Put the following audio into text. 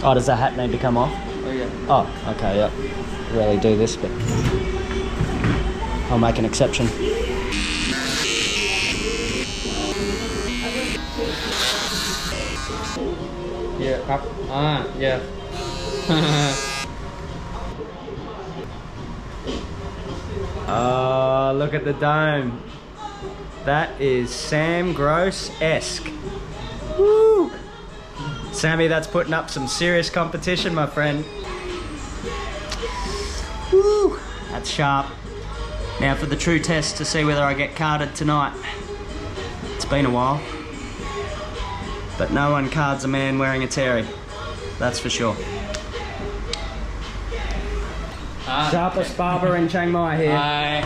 Oh, does the hat need to come off? Oh yeah. Oh, okay, yep. Rarely do this, but I'll make an exception. Yeah, up. Yeah. Oh, look at the dome. That is Sam Gross-esque. Woo! Sammy, that's putting up some serious competition, my friend. Woo! That's sharp. Now for the true test to see whether I get carded tonight. It's been a while. But no one cards a man wearing a terry. That's for sure. Sharpest barber in Chiang Mai here. Hi.